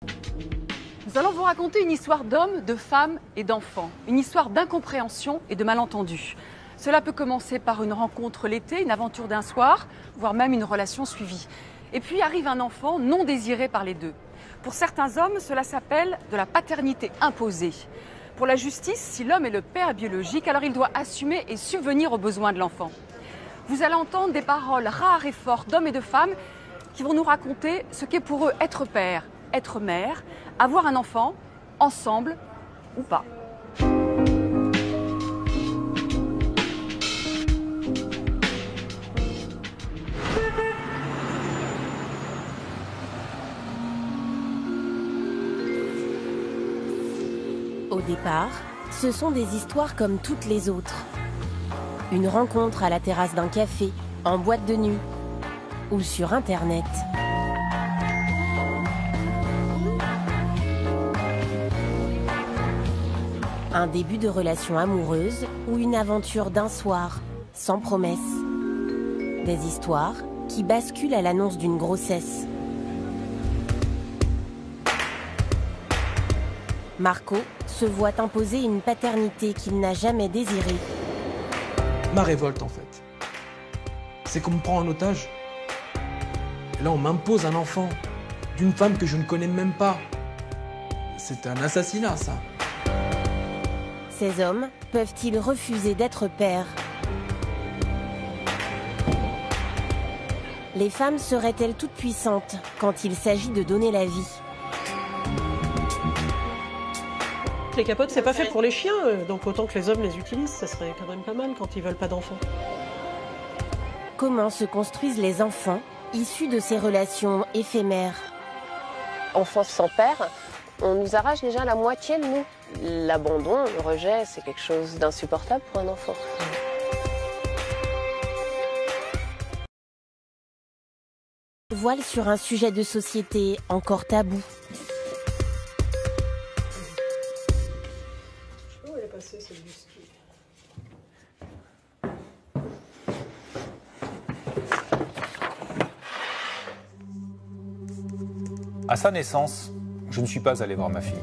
Nous allons vous raconter une histoire d'hommes, de femmes et d'enfants. Une histoire d'incompréhension et de malentendus. Cela peut commencer par une rencontre l'été, une aventure d'un soir, voire même une relation suivie. Et puis arrive un enfant non désiré par les deux. Pour certains hommes, cela s'appelle de la paternité imposée. Pour la justice, si l'homme est le père biologique, alors il doit assumer et subvenir aux besoins de l'enfant. Vous allez entendre des paroles rares et fortes d'hommes et de femmes qui vont nous raconter ce qu'est pour eux être père, être mère, avoir un enfant, ensemble ou pas. Au départ, ce sont des histoires comme toutes les autres. Une rencontre à la terrasse d'un café, en boîte de nuit ou sur Internet. Un début de relation amoureuse ou une aventure d'un soir, sans promesse. Des histoires qui basculent à l'annonce d'une grossesse. Marco se voit imposer une paternité qu'il n'a jamais désirée. Ma révolte, en fait, c'est qu'on me prend en otage. Et là, on m'impose un enfant d'une femme que je ne connais même pas. C'est un assassinat, ça. Ces hommes peuvent-ils refuser d'être pères? Les femmes seraient-elles toutes puissantes quand il s'agit de donner la vie? Les capotes, c'est pas fait pour les chiens, donc autant que les hommes les utilisent, ça serait quand même pas mal quand ils veulent pas d'enfants. Comment se construisent les enfants issus de ces relations éphémères? Enfance sans père, on nous arrache déjà la moitié de nous. L'abandon, le rejet, c'est quelque chose d'insupportable pour un enfant. Voile sur un sujet de société encore tabou. À sa naissance, je ne suis pas allé voir ma fille.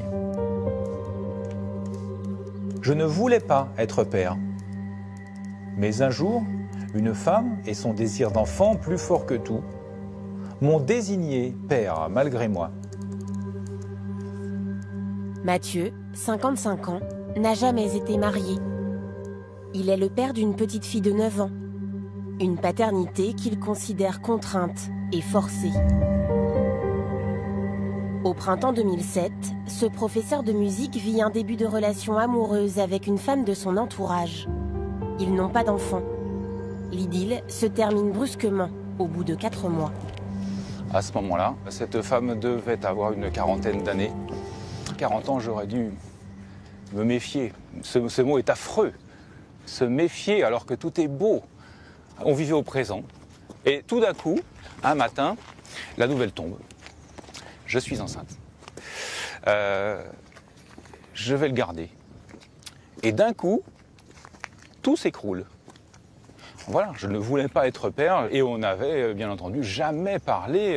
Je ne voulais pas être père. Mais un jour, une femme et son désir d'enfant, plus fort que tout, m'ont désigné père malgré moi. Mathieu, 55 ans, n'a jamais été marié. Il est le père d'une petite fille de 9 ans. Une paternité qu'il considère contrainte et forcée. Au printemps 2007, ce professeur de musique vit un début de relation amoureuse avec une femme de son entourage. Ils n'ont pas d'enfant. L'idylle se termine brusquement au bout de 4 mois. À ce moment-là, cette femme devait avoir une quarantaine d'années. 40 ans, j'aurais dû me méfier. Ce mot est affreux. Se méfier alors que tout est beau. On vivait au présent. Et tout d'un coup, un matin, la nouvelle tombe. Je suis enceinte. Je vais le garder. Et d'un coup, tout s'écroule. Voilà, je ne voulais pas être père et on n'avait, bien entendu, jamais parlé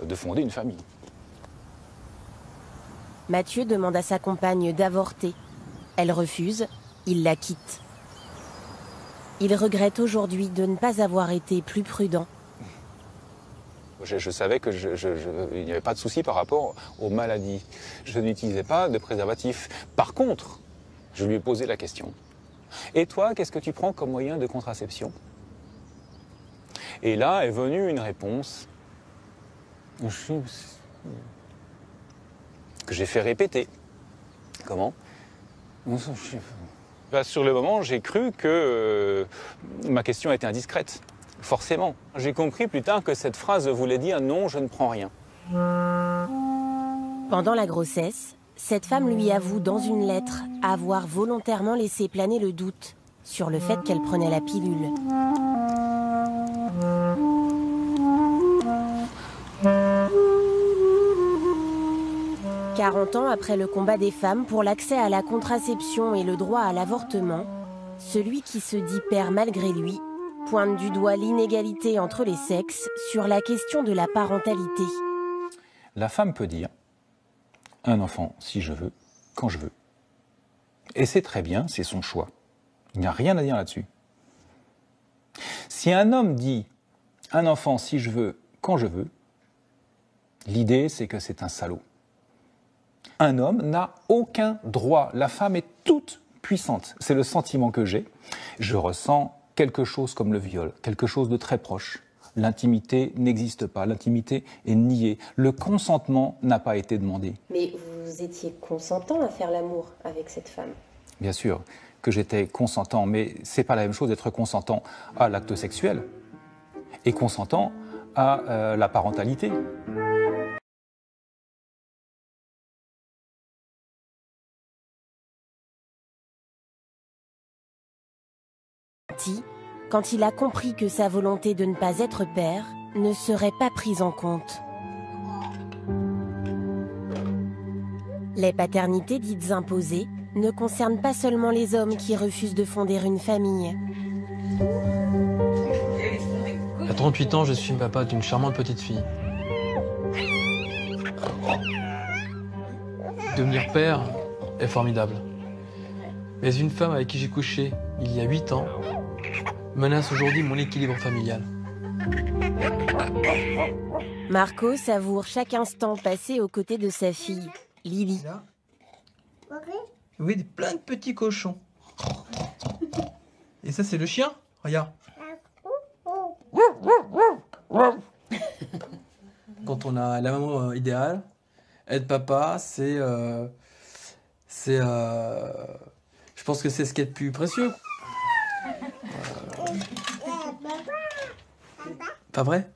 de fonder une famille. Mathieu demande à sa compagne d'avorter. Elle refuse, il la quitte. Il regrette aujourd'hui de ne pas avoir été plus prudent. Je savais qu'il n'y avait pas de souci par rapport aux maladies. Je n'utilisais pas de préservatif. Par contre, je lui ai posé la question. Et toi, qu'est-ce que tu prends comme moyen de contraception? Et là est venue une réponse que j'ai fait répéter. Comment? Sur le moment, j'ai cru que ma question était indiscrète. Forcément. J'ai compris plus tard que cette phrase voulait dire « non, je ne prends rien ». Pendant la grossesse, cette femme lui avoue dans une lettre avoir volontairement laissé planer le doute sur le fait qu'elle prenait la pilule. « 40 ans après le combat des femmes pour l'accès à la contraception et le droit à l'avortement, celui qui se dit père malgré lui pointe du doigt l'inégalité entre les sexes sur la question de la parentalité. » La femme peut dire un enfant si je veux, quand je veux. Et c'est très bien, c'est son choix. Il n'y a rien à dire là-dessus. Si un homme dit un enfant si je veux, quand je veux, l'idée c'est que c'est un salaud. Un homme n'a aucun droit. La femme est toute puissante. C'est le sentiment que j'ai. Je ressens quelque chose comme le viol, quelque chose de très proche. L'intimité n'existe pas, l'intimité est niée. Le consentement n'a pas été demandé. Mais vous étiez consentant à faire l'amour avec cette femme? Bien sûr que j'étais consentant, mais c'est pas la même chose d'être consentant à l'acte sexuel et consentant à la parentalité. Quand il a compris que sa volonté de ne pas être père ne serait pas prise en compte. Les paternités dites imposées ne concernent pas seulement les hommes qui refusent de fonder une famille. À 38 ans, je suis papa d'une charmante petite fille. Devenir père est formidable. Mais une femme avec qui j'ai couché il y a 8 ans menace aujourd'hui mon équilibre familial. Marco savoure chaque instant passé aux côtés de sa fille, Lily. Oui, plein de petits cochons. Et ça, c'est le chien? Regarde. Quand on a la maman idéale, être papa, je pense que c'est ce qui est le plus précieux. Pas vrai?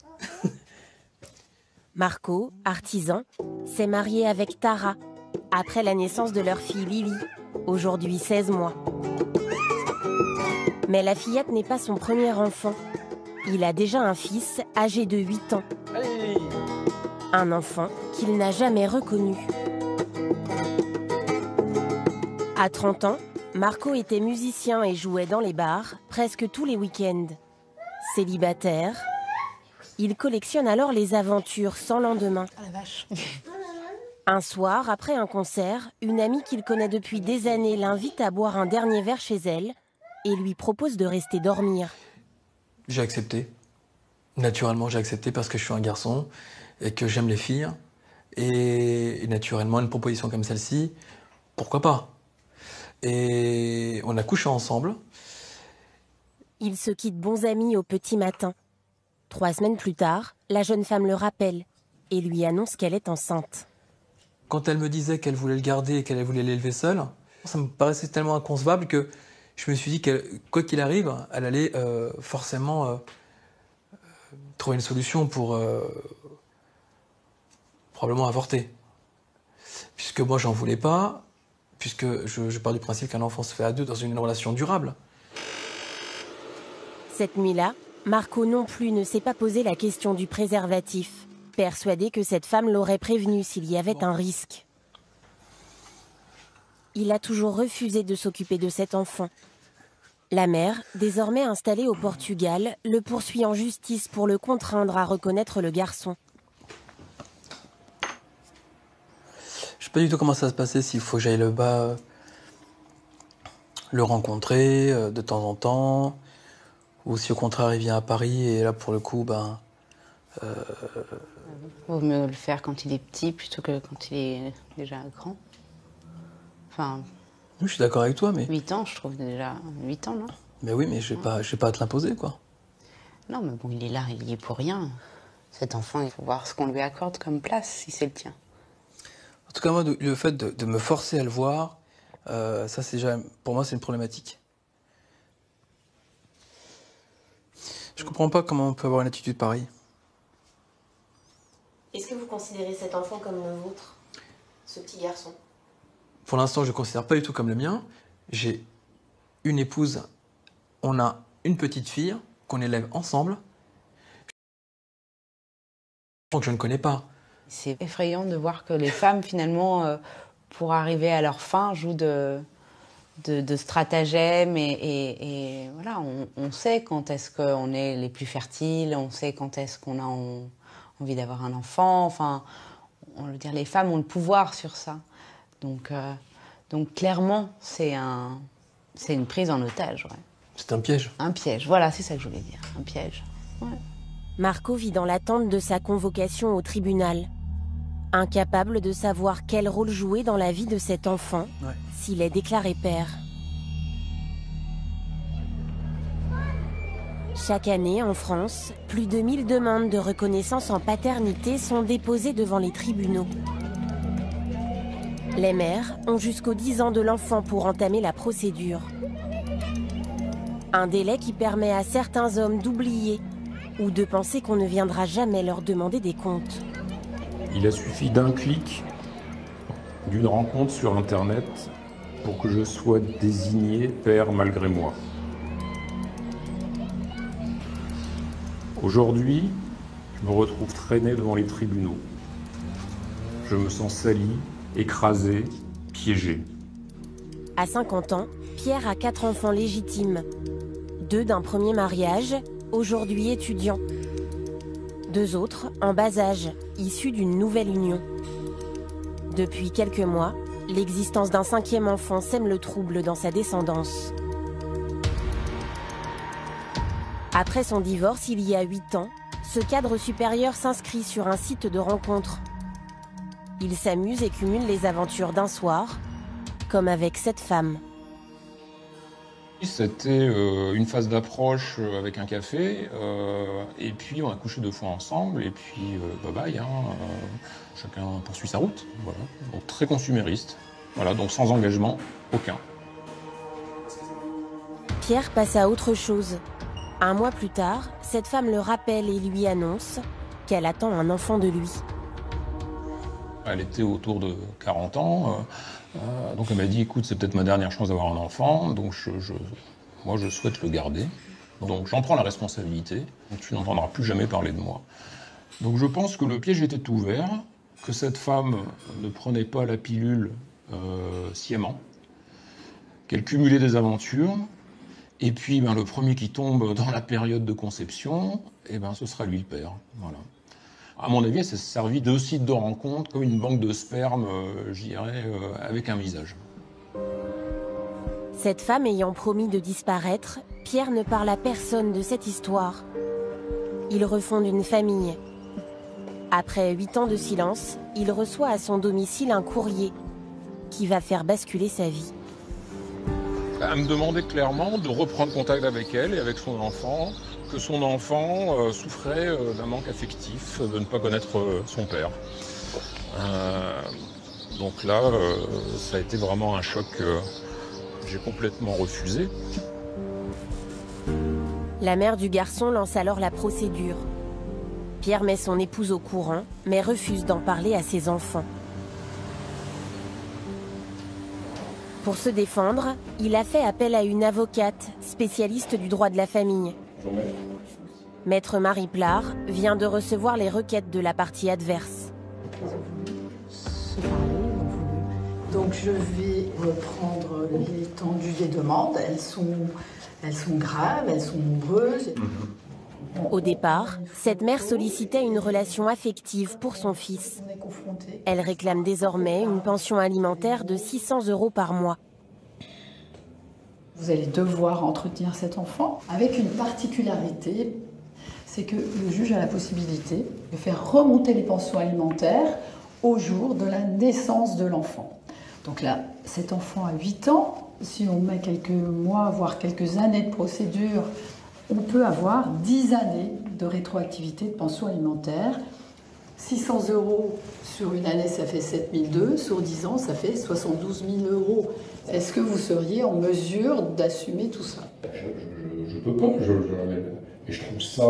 Marco, artisan, s'est marié avec Tara après la naissance de leur fille Lily, aujourd'hui 16 mois. Mais la fillette n'est pas son premier enfant. Il a déjà un fils âgé de 8 ans. Un enfant qu'il n'a jamais reconnu. À 30 ans, Marco était musicien et jouait dans les bars presque tous les week-ends. Célibataire, il collectionne alors les aventures sans lendemain. Ah la vache. Un soir, après un concert, une amie qu'il connaît depuis des années l'invite à boire un dernier verre chez elle et lui propose de rester dormir. J'ai accepté. Naturellement, j'ai accepté parce que je suis un garçon et que j'aime les filles. Et naturellement, une proposition comme celle-ci, pourquoi pas? Et on a couché ensemble. Ils se quittent bons amis au petit matin. 3 semaines plus tard, la jeune femme le rappelle et lui annonce qu'elle est enceinte. Quand elle me disait qu'elle voulait le garder et qu'elle voulait l'élever seule, ça me paraissait tellement inconcevable que je me suis dit que quoi qu'il arrive, elle allait forcément trouver une solution pour probablement avorter. Puisque moi, j'en voulais pas, puisque je pars du principe qu'un enfant se fait à deux dans une relation durable. Cette nuit-là, Marco non plus ne s'est pas posé la question du préservatif, persuadé que cette femme l'aurait prévenu s'il y avait un risque. Il a toujours refusé de s'occuper de cet enfant. La mère, désormais installée au Portugal, le poursuit en justice pour le contraindre à reconnaître le garçon. Je sais pas du tout comment ça va se passer, s'il faut que j'aille le rencontrer de temps en temps, ou si au contraire il vient à Paris et là pour le coup, Vaut mieux le faire quand il est petit plutôt que quand il est déjà grand. Enfin, oui, je suis d'accord avec toi, mais... 8 ans, je trouve déjà. 8 ans, non? Mais oui, mais je vais pas à te l'imposer, quoi. Non, mais bon, il est là, il y est pour rien. Cet enfant, il faut voir ce qu'on lui accorde comme place, si c'est le tien. En tout cas, moi, le fait de me forcer à le voir, ça, c'est déjà... Pour moi, c'est une problématique. Je comprends pas comment on peut avoir une attitude pareille. Est-ce que vous considérez cet enfant comme le vôtre, ce petit garçon? Pour l'instant, je ne le considère pas du tout comme le mien. J'ai une épouse, on a une petite fille qu'on élève ensemble. Que je ne connais pas. C'est effrayant de voir que les femmes, finalement, pour arriver à leur fin, jouent de stratagèmes et voilà, on sait quand est-ce qu'on est les plus fertiles, on sait quand est-ce qu'on a envie d'avoir un enfant, enfin, on veut dire, les femmes ont le pouvoir sur ça. Donc clairement, c'est une prise en otage. Ouais. C'est un piège. Un piège, voilà, c'est ça que je voulais dire, un piège. Ouais. Marco vit dans l'attente de sa convocation au tribunal. Incapable de savoir quel rôle jouer dans la vie de cet enfant s'il est déclaré père. Chaque année, en France, plus de 1000 demandes de reconnaissance en paternité sont déposées devant les tribunaux. Les mères ont jusqu'aux 10 ans de l'enfant pour entamer la procédure. Un délai qui permet à certains hommes d'oublier ou de penser qu'on ne viendra jamais leur demander des comptes. Il a suffi d'un clic, d'une rencontre sur Internet, pour que je sois désigné père malgré moi. Aujourd'hui, je me retrouve traîné devant les tribunaux. Je me sens sali, écrasé, piégé. À 50 ans, Pierre a 4 enfants légitimes. 2 d'un premier mariage, aujourd'hui étudiants. 2 autres en bas âge, issus d'une nouvelle union. Depuis quelques mois, l'existence d'un 5e enfant sème le trouble dans sa descendance. Après son divorce il y a 8 ans, ce cadre supérieur s'inscrit sur un site de rencontre. Il s'amuse et cumule les aventures d'un soir, comme avec cette femme. C'était une phase d'approche avec un café, et puis on a couché 2 fois ensemble, et puis bye bye, chacun poursuit sa route. Voilà. Donc très consumériste, voilà, donc sans engagement aucun. Pierre passe à autre chose. 1 mois plus tard, cette femme le rappelle et lui annonce qu'elle attend un enfant de lui. Elle était autour de 40 ans, donc elle m'a dit, écoute, c'est peut-être ma dernière chance d'avoir un enfant, donc moi je souhaite le garder. Donc j'en prends la responsabilité, donc tu n'entendras plus jamais parler de moi. Donc je pense que le piège était ouvert, que cette femme ne prenait pas la pilule sciemment, qu'elle cumulait des aventures, et puis le premier qui tombe dans la période de conception, ce sera lui le père. Voilà. À mon avis, elle s'est servie de site de rencontre comme une banque de sperme, je dirais, avec un visage. Cette femme ayant promis de disparaître, Pierre ne parle à personne de cette histoire. Il refonde une famille. Après 8 ans de silence, il reçoit à son domicile un courrier qui va faire basculer sa vie. Elle me demandait clairement de reprendre contact avec elle et avec son enfant, que son enfant souffrait d'un manque affectif, de ne pas connaître son père. Donc là, ça a été vraiment un choc que j'ai complètement refusé. La mère du garçon lance alors la procédure. Pierre met son épouse au courant, mais refuse d'en parler à ses enfants. Pour se défendre, il a fait appel à une avocate, spécialiste du droit de la famille. Maître Marie Plard vient de recevoir les requêtes de la partie adverse. Donc je vais reprendre l'étendue des demandes. Elles sont graves, elles sont nombreuses. Au départ, cette mère sollicitait une relation affective pour son fils. Elle réclame désormais une pension alimentaire de 600 € par mois. Vous allez devoir entretenir cet enfant avec une particularité, c'est que le juge a la possibilité de faire remonter les pensions alimentaires au jour de la naissance de l'enfant. Donc là, cet enfant a 8 ans. Si on met quelques mois, voire quelques années de procédure, on peut avoir 10 années de rétroactivité de pension alimentaire. 600 € sur une année, ça fait 7 200 €. Sur 10 ans, ça fait 72 000 €. Est-ce que vous seriez en mesure d'assumer tout ça? Je peux pas, mais je trouve ça...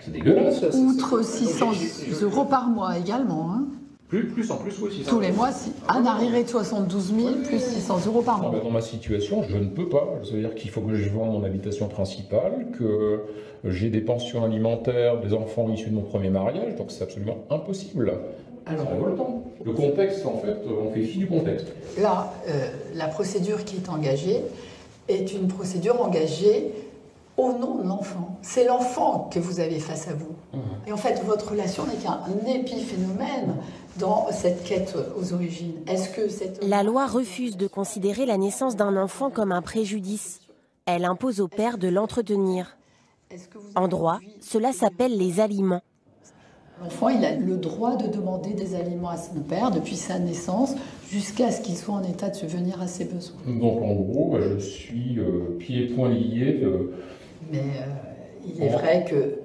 c'est dégueulasse. Outre 600 € par mois également, hein. Plus en plus, oui. Tous les mois, un arriéré de 72 000 plus 600 € par mois. Dans ma situation, je ne peux pas. C'est-à-dire qu'il faut que je vende mon habitation principale, que j'ai des pensions alimentaires, des enfants issus de mon premier mariage, donc c'est absolument impossible. Alors, c'est révoltant. Le contexte, en fait, on fait fi du contexte. Là, la procédure qui est engagée est une procédure engagée au nom de l'enfant. C'est l'enfant que vous avez face à vous. Et en fait, votre relation n'est qu'un épiphénomène dans cette quête aux origines. Est-ce que La loi refuse de considérer la naissance d'un enfant comme un préjudice. Elle impose au père de l'entretenir. En droit, cela s'appelle les aliments. L'enfant, il a le droit de demander des aliments à son père depuis sa naissance jusqu'à ce qu'il soit en état de subvenir à ses besoins. Donc en gros, je suis pieds et poings liés. Mais il est vrai que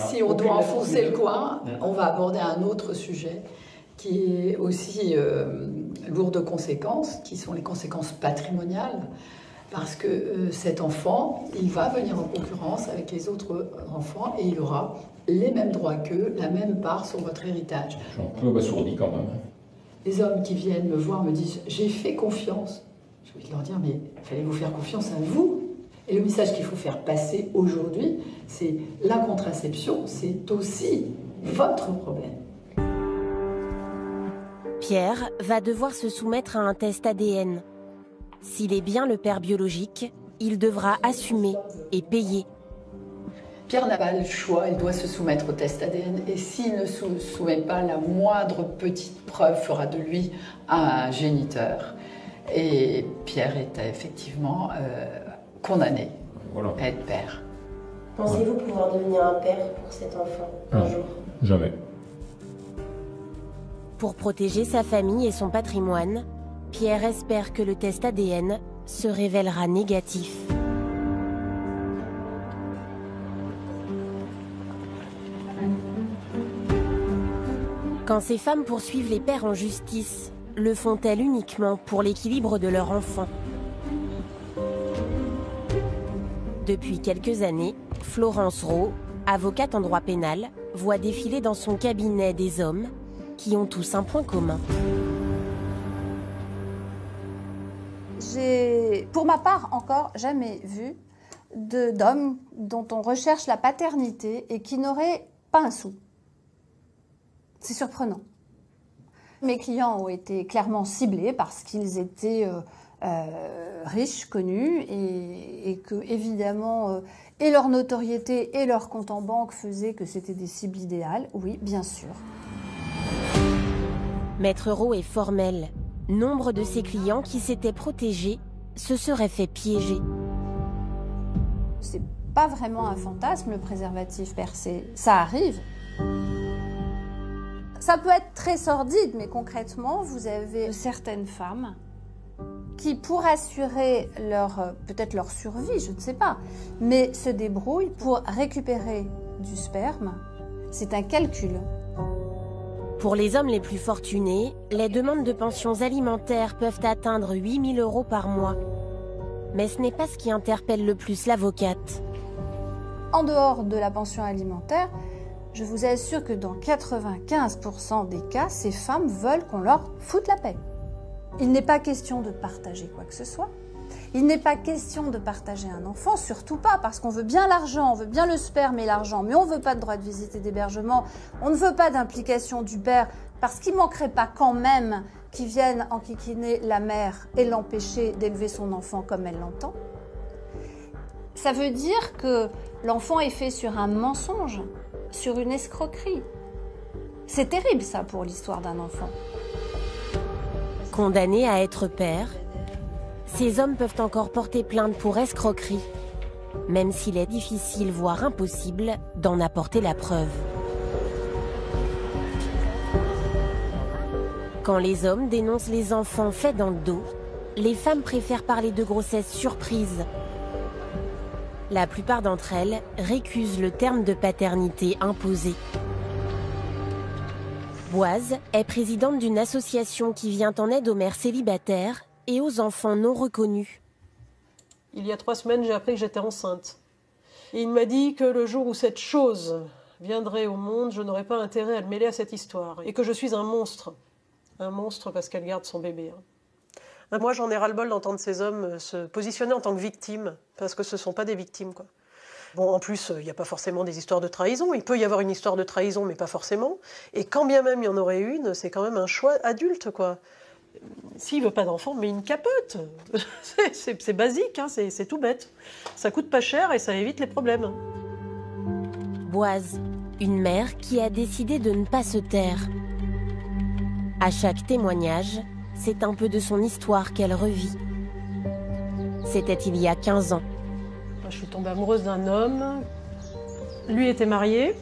si on doit enfoncer le coin, on va aborder un autre sujet qui est aussi lourd de conséquences, qui sont les conséquences patrimoniales. Parce que cet enfant, il va venir en concurrence avec les autres enfants et il aura les mêmes droits qu'eux, la même part sur votre héritage. Je suis un peu abasourdi quand même. Les hommes qui viennent me voir me disent « j'ai fait confiance ». J'ai envie de leur dire « mais il fallait vous faire confiance à vous ». Et le message qu'il faut faire passer aujourd'hui, c'est la contraception, c'est aussi votre problème. Pierre va devoir se soumettre à un test ADN. S'il est bien le père biologique, il devra assumer et payer. Pierre n'a pas le choix, il doit se soumettre au test ADN. Et s'il ne se soumet pas, la moindre petite preuve fera de lui un géniteur. Et Pierre est effectivement condamné à être père. Pensez-vous pouvoir devenir un père pour cet enfant un jour? Jamais. Pour protéger sa famille et son patrimoine, Pierre espère que le test ADN se révélera négatif. Quand ces femmes poursuivent les pères en justice, le font-elles uniquement pour l'équilibre de leur enfant? Depuis quelques années, Florence Rowe, avocate en droit pénal, voit défiler dans son cabinet des hommes qui ont tous un point commun. J'ai, pour ma part, encore jamais vu d'hommes dont on recherche la paternité et qui n'auraient pas un sou. C'est surprenant. Mes clients ont été clairement ciblés parce qu'ils étaient riches, connus, et que, évidemment, et leur notoriété et leur compte en banque faisaient que c'était des cibles idéales. Oui, bien sûr. Maître Rowe est formel. Nombre de ses clients qui s'étaient protégés se seraient fait piéger. C'est pas vraiment un fantasme, le préservatif percé. Ça arrive. Ça peut être très sordide, mais concrètement, vous avez certaines femmes qui, pour assurer peut-être leur survie, je ne sais pas, mais se débrouillent pour récupérer du sperme. C'est un calcul. Pour les hommes les plus fortunés, les demandes de pensions alimentaires peuvent atteindre 8 000 € par mois. Mais ce n'est pas ce qui interpelle le plus l'avocate. En dehors de la pension alimentaire, je vous assure que dans 95% des cas, ces femmes veulent qu'on leur foute la paix. Il n'est pas question de partager quoi que ce soit. Il n'est pas question de partager un enfant, surtout pas, parce qu'on veut bien l'argent, on veut bien le sperme et l'argent, mais on ne veut pas de droit de visite et d'hébergement, on ne veut pas d'implication du père, parce qu'il ne manquerait pas quand même qu'il vienne enquiquiner la mère et l'empêcher d'élever son enfant comme elle l'entend. Ça veut dire que l'enfant est fait sur un mensonge, sur une escroquerie. C'est terrible ça pour l'histoire d'un enfant. Condamnés à être pères, ces hommes peuvent encore porter plainte pour escroquerie, même s'il est difficile, voire impossible, d'en apporter la preuve. Quand les hommes dénoncent les enfants faits dans le dos, les femmes préfèrent parler de grossesse surprise. La plupart d'entre elles récusent le terme de paternité imposé. Boise est présidente d'une association qui vient en aide aux mères célibataires et aux enfants non reconnus. Il y a 3 semaines, j'ai appris que j'étais enceinte. Et il m'a dit que le jour où cette chose viendrait au monde, je n'aurais pas intérêt à le mêler à cette histoire. Et que je suis un monstre. Un monstre parce qu'elle garde son bébé. Moi, j'en ai ras-le-bol d'entendre ces hommes se positionner en tant que victimes, parce que ce ne sont pas des victimes, quoi. Bon, en plus, il n'y a pas forcément des histoires de trahison. Il peut y avoir une histoire de trahison, mais pas forcément. Et quand bien même il y en aurait une, c'est quand même un choix adulte, quoi. S'il veut pas d'enfant, mais une capote. C'est basique, hein, c'est tout bête. Ça coûte pas cher et ça évite les problèmes. Boise, une mère qui a décidé de ne pas se taire. À chaque témoignage, c'est un peu de son histoire qu'elle revit. C'était il y a 15 ans. Je suis tombée amoureuse d'un homme. Lui était marié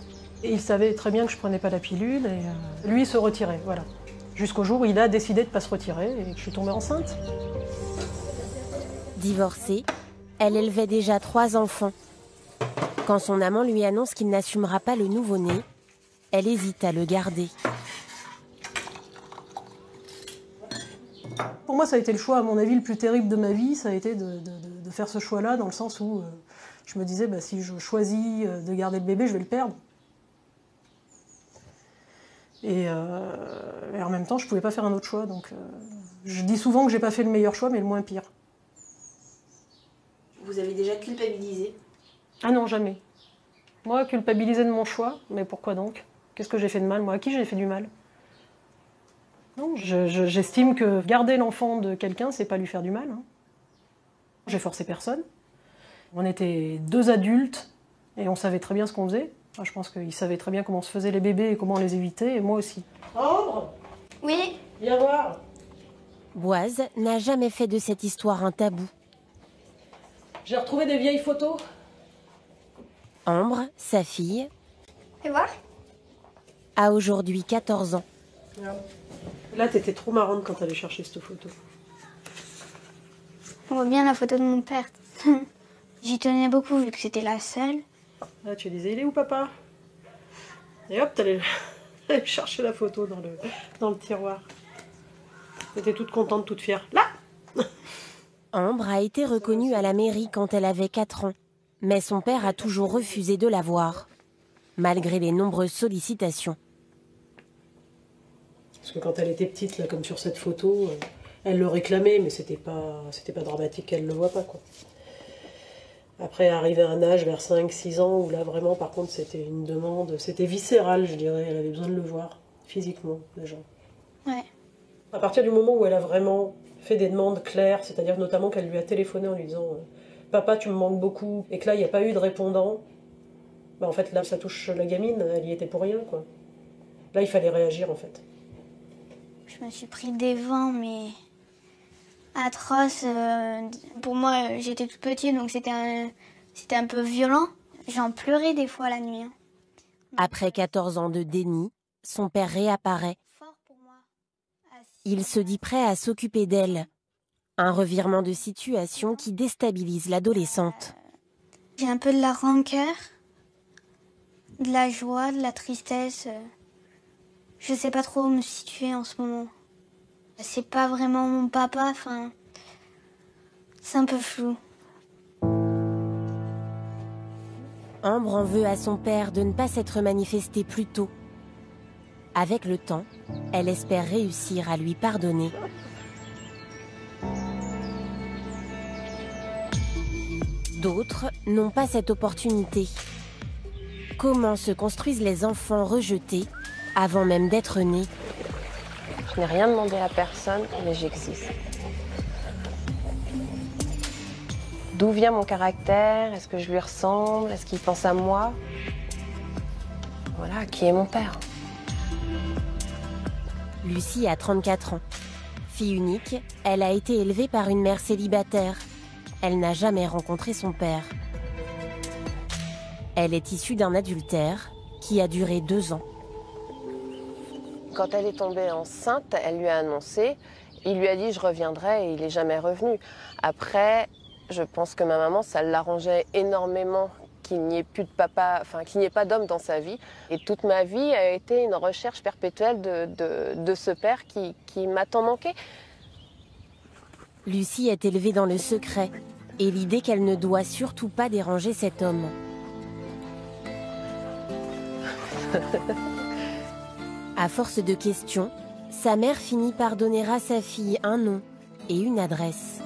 et il savait très bien que je prenais pas la pilule et lui se retirait, voilà. Jusqu'au jour où il a décidé de ne pas se retirer et que je suis tombée enceinte. Divorcée, elle élevait déjà 3 enfants. Quand son amant lui annonce qu'il n'assumera pas le nouveau-né, elle hésite à le garder. Pour moi, ça a été le choix, à mon avis, le plus terrible de ma vie. Ça a été de faire ce choix-là, dans le sens où je me disais, bah, si je choisis de garder le bébé, je vais le perdre. Et en même temps, je ne pouvais pas faire un autre choix. Donc, je dis souvent que je n'ai pas fait le meilleur choix, mais le moins pire. Vous avez déjà culpabilisé? Ah non, jamais. Moi, culpabiliser de mon choix, mais pourquoi donc? Qu'est-ce que j'ai fait de mal? Moi, à qui j'ai fait du mal? Non, j'estime que garder l'enfant de quelqu'un, c'est pas lui faire du mal. Hein. J'ai forcé personne. On était 2 adultes et on savait très bien ce qu'on faisait. Enfin, je pense qu'ils savaient très bien comment se faisaient les bébés et comment les éviter, et moi aussi. Ambre? Oui? Viens voir. Boise n'a jamais fait de cette histoire un tabou. J'ai retrouvé des vieilles photos. Ambre, sa fille, Fais voir. a aujourd'hui 14 ans. Là, t'étais trop marrante quand t'allais chercher cette photo. On voit bien la photo de mon père. J'y tenais beaucoup vu que c'était la seule. Là, tu disais, il est où papa? Et hop, t'allais chercher la photo dans le tiroir. T'étais toute contente, toute fière. Là! Ambre a été reconnue à la mairie quand elle avait 4 ans. Mais son père a toujours refusé de la voir, malgré les nombreuses sollicitations. Parce que quand elle était petite, là, comme sur cette photo, elle le réclamait, mais c'était pas dramatique qu'elle le voit pas, quoi. Après, arrivé à un âge, vers 5-6 ans, où là, vraiment, par contre, c'était une demande, c'était viscéral, je dirais. Elle avait besoin de le voir, physiquement, déjà. Ouais. À partir du moment où elle a vraiment fait des demandes claires, c'est-à-dire notamment qu'elle lui a téléphoné en lui disant « Papa, tu me manques beaucoup », et que là, il n'y a pas eu de répondant, bah, en fait, là, ça touche la gamine, elle y était pour rien, quoi. Là, il fallait réagir, en fait. Je me suis pris des vents, mais atroces. Pour moi, j'étais toute petite, donc c'était un peu violent. J'en pleurais des fois la nuit. Hein. Après 14 ans de déni, son père réapparaît. Il se dit prêt à s'occuper d'elle. Un revirement de situation qui déstabilise l'adolescente. J'ai un peu de la rancœur, de la joie, de la tristesse. Je sais pas trop où me situer en ce moment. C'est pas vraiment mon papa, enfin, c'est un peu flou. Ambre en veut à son père de ne pas s'être manifesté plus tôt. Avec le temps, elle espère réussir à lui pardonner. D'autres n'ont pas cette opportunité. Comment se construisent les enfants rejetés avant même d'être nés? Je n'ai rien demandé à personne, mais j'existe. D'où vient mon caractère? Est-ce que je lui ressemble? Est-ce qu'il pense à moi? Voilà, qui est mon père? Lucie a 34 ans. Fille unique, elle a été élevée par une mère célibataire. Elle n'a jamais rencontré son père. Elle est issue d'un adultère qui a duré 2 ans. Quand elle est tombée enceinte, elle lui a annoncé, il lui a dit je reviendrai et il n'est jamais revenu. Après, je pense que ma maman, ça l'arrangeait énormément qu'il n'y ait plus de papa, enfin qu'il n'y ait pas d'homme dans sa vie. Et toute ma vie a été une recherche perpétuelle de ce père qui m'a tant manqué. Lucie est élevée dans le secret et l'idée qu'elle ne doit surtout pas déranger cet homme. À force de questions, sa mère finit par donner à sa fille un nom et une adresse.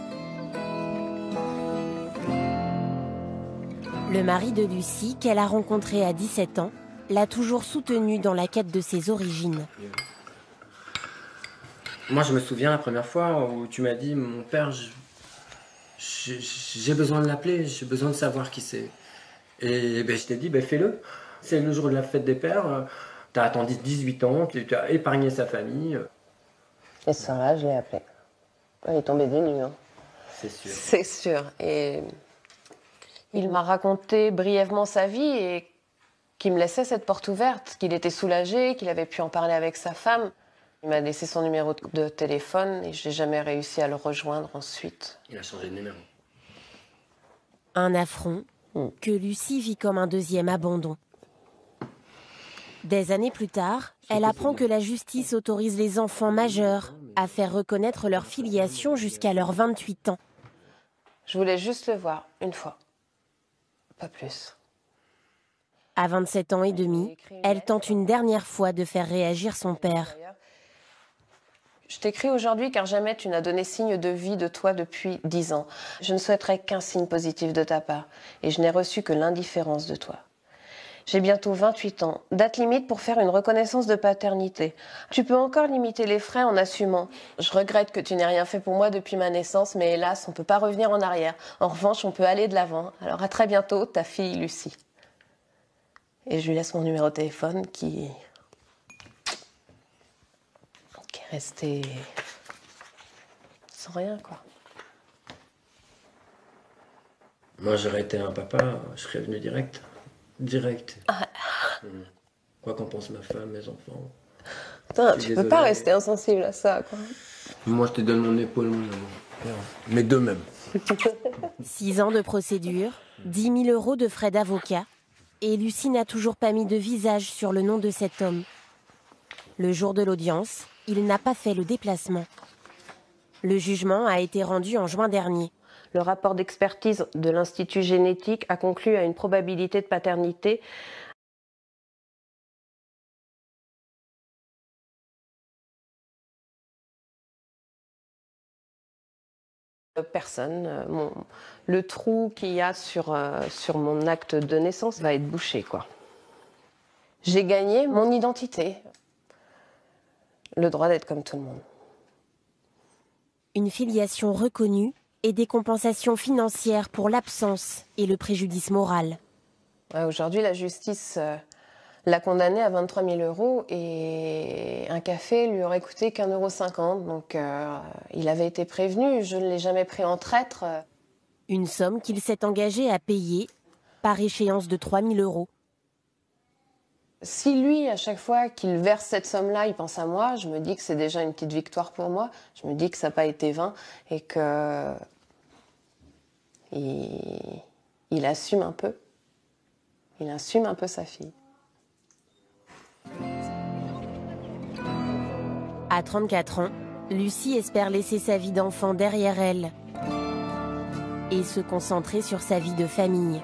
Le mari de Lucie, qu'elle a rencontré à 17 ans, l'a toujours soutenue dans la quête de ses origines. Moi, je me souviens la première fois où tu m'as dit, mon père, j'ai besoin de l'appeler, j'ai besoin de savoir qui c'est. Et ben, je t'ai dit, ben, fais-le. C'est le jour de la fête des pères, tu as attendu 18 ans, tu as épargné sa famille. Et ce soir-là, je l'ai appelé. Il est tombé des nues. Hein. C'est sûr. C'est sûr. Et il m'a raconté brièvement sa vie et qu'il me laissait cette porte ouverte, qu'il était soulagé, qu'il avait pu en parler avec sa femme. Il m'a laissé son numéro de téléphone et je n'ai jamais réussi à le rejoindre ensuite. Il a changé de numéro. Un affront que Lucie vit comme un deuxième abandon. Des années plus tard, elle apprend que la justice autorise les enfants majeurs à faire reconnaître leur filiation jusqu'à leurs 28 ans. Je voulais juste le voir, une fois. Pas plus. À 27 ans et demi, elle tente une dernière fois de faire réagir son père. Je t'écris aujourd'hui car jamais tu n'as donné signe de vie de toi depuis 10 ans. Je ne souhaiterais qu'un signe positif de ta part et je n'ai reçu que l'indifférence de toi. J'ai bientôt 28 ans, date limite pour faire une reconnaissance de paternité. Tu peux encore limiter les frais en assumant. Je regrette que tu n'aies rien fait pour moi depuis ma naissance, mais hélas, on ne peut pas revenir en arrière. En revanche, on peut aller de l'avant. Alors à très bientôt, ta fille Lucie. Et je lui laisse mon numéro de téléphone qui est resté sans rien, quoi. Moi, j'aurais été un papa, je serais venu direct. Direct. Quoi qu'en pense ma femme, mes enfants. Putain, tu peux pas rester insensible à ça, quoi. Moi, je te donne mon épaule, mon amour. Mais de même. 6 ans de procédure, 10 000 € de frais d'avocat, et Lucie n'a toujours pas mis de visage sur le nom de cet homme. Le jour de l'audience, il n'a pas fait le déplacement. Le jugement a été rendu en juin dernier. Le rapport d'expertise de l'Institut génétique a conclu à une probabilité de paternité personne. Le trou qu'il y a sur mon acte de naissance va être bouché, quoi. J'ai gagné mon identité. Le droit d'être comme tout le monde. Une filiation reconnue et des compensations financières pour l'absence et le préjudice moral. Aujourd'hui, la justice l'a condamné à 23 000 € et un café lui aurait coûté qu'1,50 €. Donc il avait été prévenu, je ne l'ai jamais pris en traître. Une somme qu'il s'est engagé à payer par échéance de 3 000 €. Si lui, à chaque fois qu'il verse cette somme-là, il pense à moi, je me dis que c'est déjà une petite victoire pour moi. Je me dis que ça n'a pas été vain et que il assume un peu. Il assume un peu sa fille. À 34 ans, Lucie espère laisser sa vie d'enfant derrière elle et se concentrer sur sa vie de famille.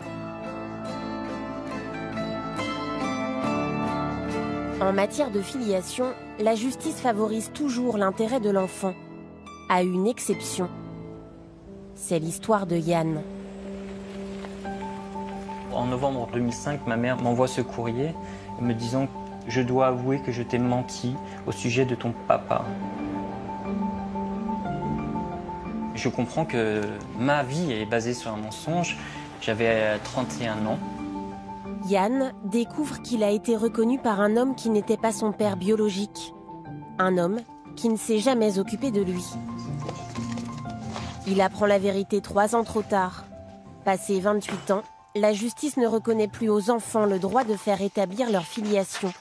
En matière de filiation, la justice favorise toujours l'intérêt de l'enfant, à une exception. C'est l'histoire de Yann. En novembre 2005, ma mère m'envoie ce courrier me disant que je dois avouer que je t'ai menti au sujet de ton papa. Je comprends que ma vie est basée sur un mensonge. J'avais 31 ans. Yann découvre qu'il a été reconnu par un homme qui n'était pas son père biologique. Un homme qui ne s'est jamais occupé de lui. Il apprend la vérité 3 ans trop tard. Passé 28 ans, la justice ne reconnaît plus aux enfants le droit de faire établir leur filiation.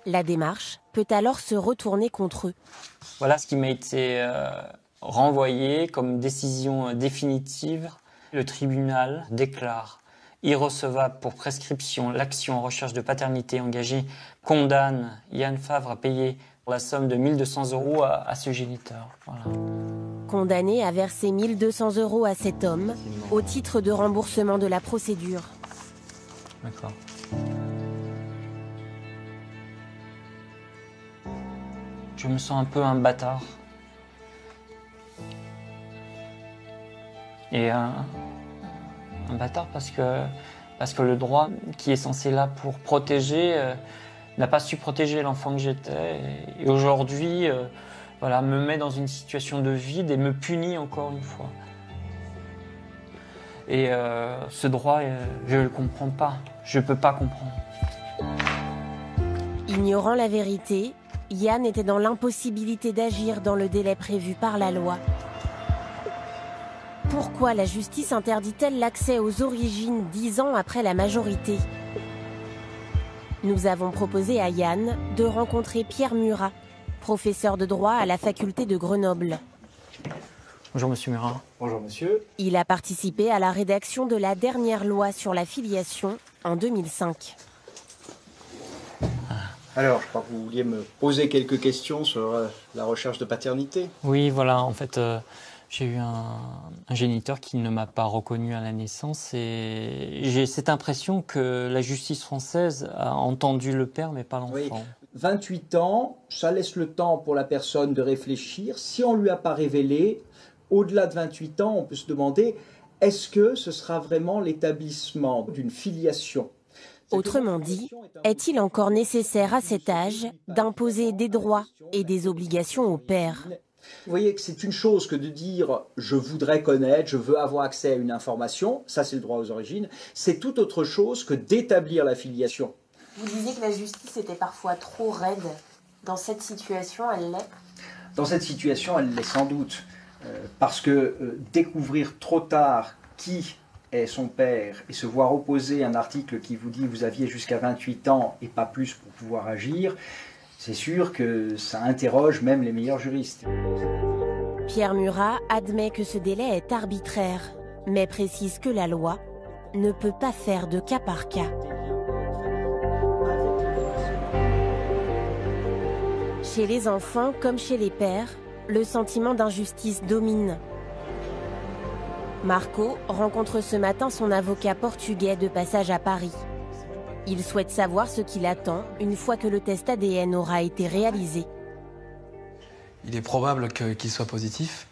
La démarche peut alors se retourner contre eux. Voilà ce qui m'a été renvoyé comme décision définitive. Le tribunal déclare irrecevable pour prescription l'action en recherche de paternité engagée, condamne Yann Favre à payer la somme de 1 200 € à ce géniteur. Voilà. Condamné à verser 1 200 € à cet homme au titre de remboursement de la procédure. D'accord. Je me sens un peu un bâtard. Et un bâtard parce que le droit qui est censé là pour protéger n'a pas su protéger l'enfant que j'étais. Et aujourd'hui, voilà, me met dans une situation de vide et me punit encore une fois. Et ce droit, je ne le comprends pas. Je ne peux pas comprendre. Ignorant la vérité, Yann était dans l'impossibilité d'agir dans le délai prévu par la loi. Pourquoi la justice interdit-elle l'accès aux origines 10 ans après la majorité? Nous avons proposé à Yann de rencontrer Pierre Murat, professeur de droit à la faculté de Grenoble. Bonjour Monsieur Murat. Bonjour Monsieur. Il a participé à la rédaction de la dernière loi sur la filiation en 2005. Alors, je crois que vous vouliez me poser quelques questions sur la recherche de paternité. Oui, voilà, en fait, j'ai eu un géniteur qui ne m'a pas reconnu à la naissance et j'ai cette impression que la justice française a entendu le père mais pas l'enfant. Oui. 28 ans, ça laisse le temps pour la personne de réfléchir. Si on ne lui a pas révélé, au-delà de 28 ans, on peut se demander, est-ce que ce sera vraiment l'établissement d'une filiation ? Autrement dit, est-il encore nécessaire à cet âge d'imposer des droits et des obligations au père? Vous voyez que c'est une chose que de dire « je voudrais connaître, je veux avoir accès à une information », ça c'est le droit aux origines, c'est tout autre chose que d'établir la filiation. Vous disiez que la justice était parfois trop raide. Dans cette situation, elle l'est? Dans cette situation, elle l'est sans doute. Parce que découvrir trop tard qui est son père et se voir opposer un article qui vous dit vous aviez jusqu'à 28 ans et pas plus pour pouvoir agir, c'est sûr que ça interroge même les meilleurs juristes. Pierre Murat admet que ce délai est arbitraire, mais précise que la loi ne peut pas faire de cas par cas. Chez les enfants comme chez les pères, le sentiment d'injustice domine. Marco rencontre ce matin son avocat portugais de passage à Paris. Il souhaite savoir ce qui l'attend une fois que le test ADN aura été réalisé. Il est probable qu'il soit positif.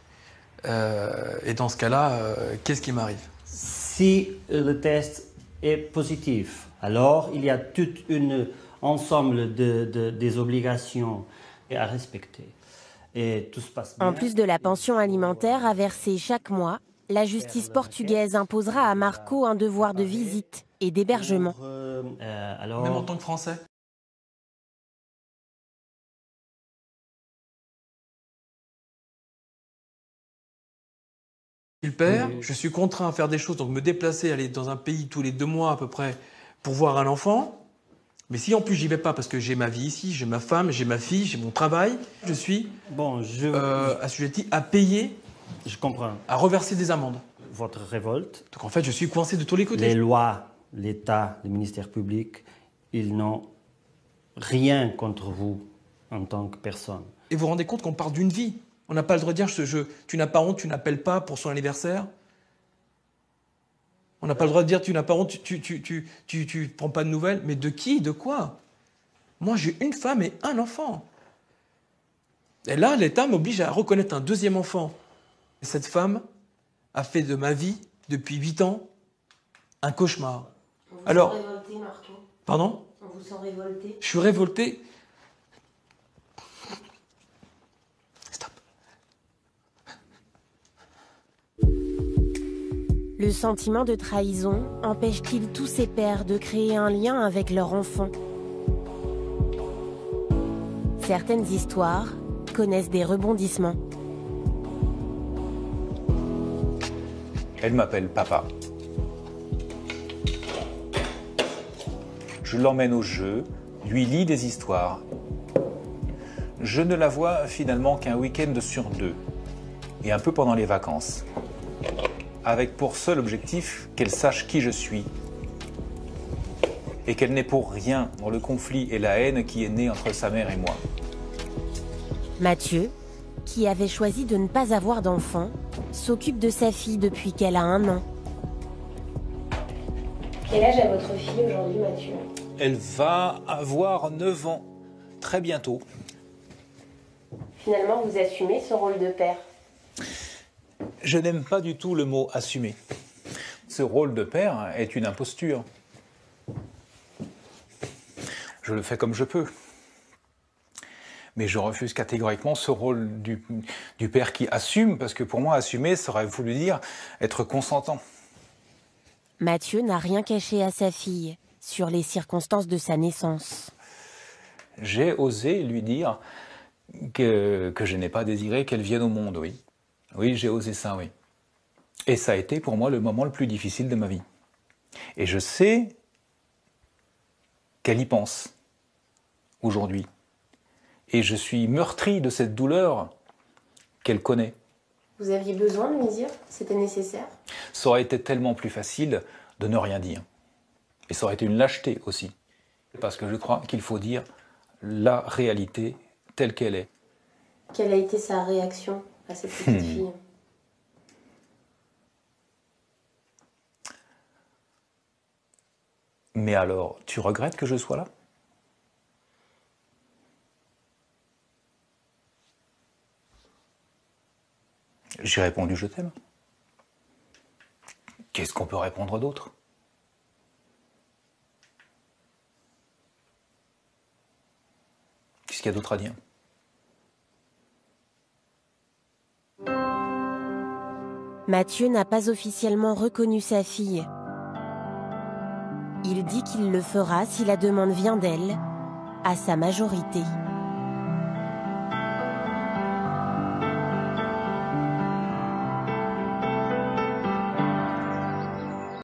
Et dans ce cas-là, qu'est-ce qui m'arrive? Si le test est positif, alors il y a tout un ensemble des obligations à respecter. Et tout se passe bien. En plus de la pension alimentaire à verser chaque mois, la justice portugaise imposera à Marco un devoir de visite et d'hébergement. Même en tant que Français? Je suis le père, je suis contraint à faire des choses, donc me déplacer, aller dans un pays tous les 2 mois à peu près pour voir un enfant. Mais si en plus j'y vais pas parce que j'ai ma vie ici, j'ai ma femme, j'ai ma fille, j'ai mon travail, je suis assujetti à payer, je comprends, à reverser des amendes. Votre révolte. Donc en fait je suis coincé de tous les côtés. Les lois, l'État, le ministère public, ils n'ont rien contre vous en tant que personne. Et vous vous rendez compte qu'on parle d'une vie. On n'a pas le droit de dire tu n'as pas honte, tu n'appelles pas pour son anniversaire. On n'a pas le droit de dire tu n'as pas honte, tu prends pas de nouvelles. Mais de qui? De quoi? Moi, j'ai une femme et un enfant. Et là, l'État m'oblige à reconnaître un 2e enfant. Et cette femme a fait de ma vie, depuis 8 ans, un cauchemar. On vous Alors, sent révolté, Marco? Pardon? On vous sent révolté? Je suis révolté. Le sentiment de trahison empêche-t-il tous ces pères de créer un lien avec leur enfant? Certaines histoires connaissent des rebondissements. Elle m'appelle papa. Je l'emmène au jeu, lui lis des histoires. Je ne la vois finalement qu'un week-end sur 2, et un peu pendant les vacances. Avec pour seul objectif qu'elle sache qui je suis et qu'elle n'est pour rien dans le conflit et la haine qui est né entre sa mère et moi. Mathieu, qui avait choisi de ne pas avoir d'enfant, s'occupe de sa fille depuis qu'elle a 1 an. Quel âge a votre fille aujourd'hui, Mathieu? Elle va avoir 9 ans, très bientôt. Finalement, vous assumez ce rôle de père? Je n'aime pas du tout le mot « assumer ». Ce rôle de père est une imposture. Je le fais comme je peux. Mais je refuse catégoriquement ce rôle du père qui assume, parce que pour moi, assumer, ça aurait voulu dire être consentant. Mathieu n'a rien caché à sa fille sur les circonstances de sa naissance. J'ai osé lui dire que je n'ai pas désiré qu'elle vienne au monde, oui. Oui, j'ai osé ça, oui. Et ça a été pour moi le moment le plus difficile de ma vie. Et je sais qu'elle y pense aujourd'hui. Et je suis meurtri de cette douleur qu'elle connaît. Vous aviez besoin de lui dire? C'était nécessaire? Ça aurait été tellement plus facile de ne rien dire. Et ça aurait été une lâcheté aussi. Parce que je crois qu'il faut dire la réalité telle qu'elle est. Quelle a été sa réaction à cette petite fille? Mais alors, tu regrettes que je sois là? J'ai répondu je t'aime. Qu'est-ce qu'on peut répondre d'autre? Qu'est-ce qu'il y a d'autre à dire? Mathieu n'a pas officiellement reconnu sa fille. Il dit qu'il le fera si la demande vient d'elle, à sa majorité.